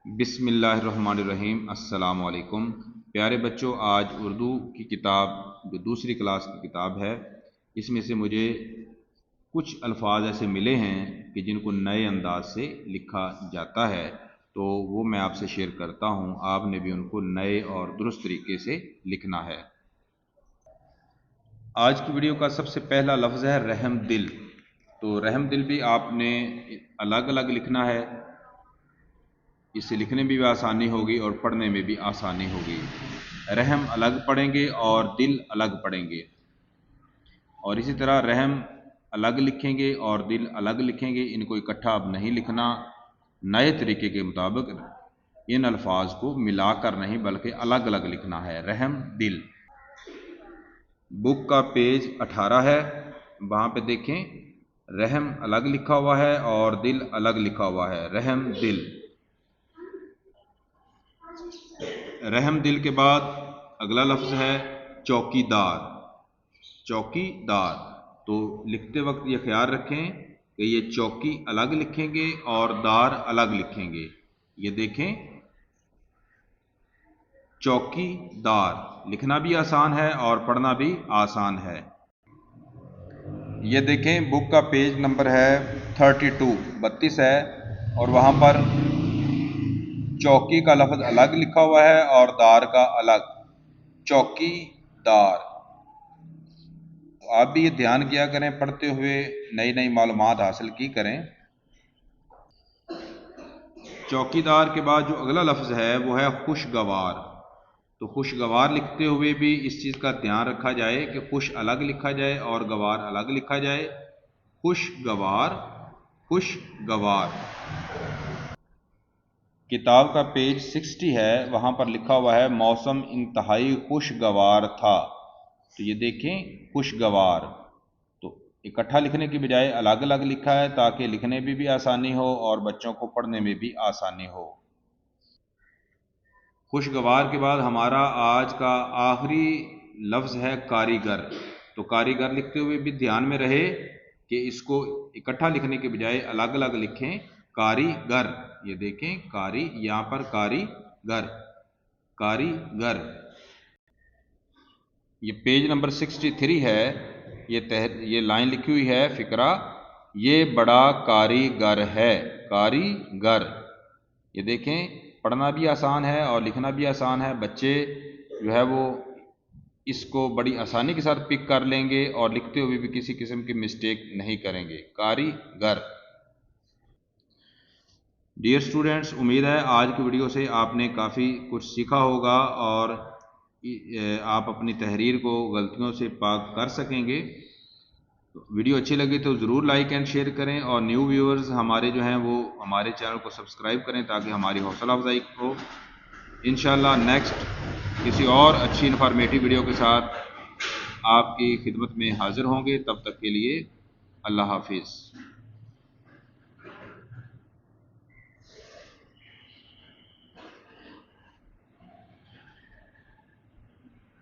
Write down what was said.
بسم اللہ الرحمن الرحیم۔ السلام علیکم پیارے بچوں، آج اردو کی کتاب جو دوسری کلاس کی کتاب ہے، اس میں سے مجھے کچھ الفاظ ایسے ملے ہیں کہ جن کو نئے انداز سے لکھا جاتا ہے، تو وہ میں آپ سے شیئر کرتا ہوں۔ آپ نے بھی ان کو نئے اور درست طریقے سے لکھنا ہے۔ آج کی ویڈیو کا سب سے پہلا لفظ ہے رحم دل۔ تو رحم دل بھی آپ نے الگ الگ لکھنا ہے، اس سے لکھنے میں بھی آسانی ہوگی اور پڑھنے میں بھی آسانی ہوگی۔ رحم الگ پڑھیں گے اور دل الگ پڑھیں گے، اور اسی طرح رحم الگ لکھیں گے اور دل الگ لکھیں گے۔ ان کو اکٹھا اب نہیں لکھنا، نئے طریقے کے مطابق ان الفاظ کو ملا کر نہیں بلکہ الگ الگ لکھنا ہے۔ رحم دل۔ بک کا پیج 18 ہے، وہاں پہ دیکھیں رحم الگ لکھا ہوا ہے اور دل الگ لکھا ہوا ہے۔ رحم دل۔ رحم دل کے بعد اگلا لفظ ہے چوکی دار۔ چوکی دار، تو لکھتے وقت یہ خیال رکھیں کہ یہ چوکی الگ لکھیں گے اور دار الگ لکھیں گے۔ یہ دیکھیں چوکی دار، لکھنا بھی آسان ہے اور پڑھنا بھی آسان ہے۔ یہ دیکھیں بک کا پیج نمبر ہے 32 ہے، اور وہاں پر چوکی کا لفظ الگ لکھا ہوا ہے اور دار کا الگ۔ چوکی دار۔ آپ بھی یہ دھیان کیا کریں، پڑھتے ہوئے نئی نئی معلومات حاصل کی کریں۔ چوکی دار کے بعد جو اگلا لفظ ہے وہ ہے خوشگوار۔ تو خوشگوار لکھتے ہوئے بھی اس چیز کا دھیان رکھا جائے کہ خوش الگ لکھا جائے اور گوار الگ لکھا جائے۔ خوشگوار، خوشگوار۔ کتاب کا پیج 60 ہے، وہاں پر لکھا ہوا ہے موسم انتہائی خوشگوار تھا۔ تو یہ دیکھیں خوشگوار، تو اکٹھا لکھنے کی بجائے الگ الگ لکھا ہے تاکہ لکھنے میں بھی آسانی ہو اور بچوں کو پڑھنے میں بھی آسانی ہو۔ خوشگوار کے بعد ہمارا آج کا آخری لفظ ہے کاریگر۔ تو کاریگر لکھتے ہوئے بھی دھیان میں رہے کہ اس کو اکٹھا لکھنے کے بجائے الگ الگ لکھیں۔ کاریگر، یہ دیکھیں کاری، یہاں پر کاریگر، کاریگر۔ یہ پیج نمبر 63 ہے، یہ لائن لکھی ہوئی ہے فقرہ، یہ بڑا کاریگر ہے۔ کاریگر، یہ دیکھیں پڑھنا بھی آسان ہے اور لکھنا بھی آسان ہے۔ بچے جو ہے وہ اس کو بڑی آسانی کے ساتھ پک کر لیں گے اور لکھتے ہوئے بھی کسی قسم کی مسٹیک نہیں کریں گے۔ کاریگر۔ ڈیئر اسٹوڈنٹس، امید ہے آج کی ویڈیو سے آپ نے کافی کچھ سیکھا ہوگا اور آپ اپنی تحریر کو غلطیوں سے پاک کر سکیں گے۔ ویڈیو اچھی لگی تو ضرور لائک اینڈ شیئر کریں، اور نیو ویورز ہمارے جو ہیں وہ ہمارے چینل کو سبسکرائب کریں تاکہ ہماری حوصلہ افزائی ہو۔ انشاءاللہ نیکسٹ کسی اور اچھی انفارمیٹیو ویڈیو کے ساتھ آپ کی خدمت میں حاضر ہوں گے۔ تب تک کے لیے اللہ حافظ۔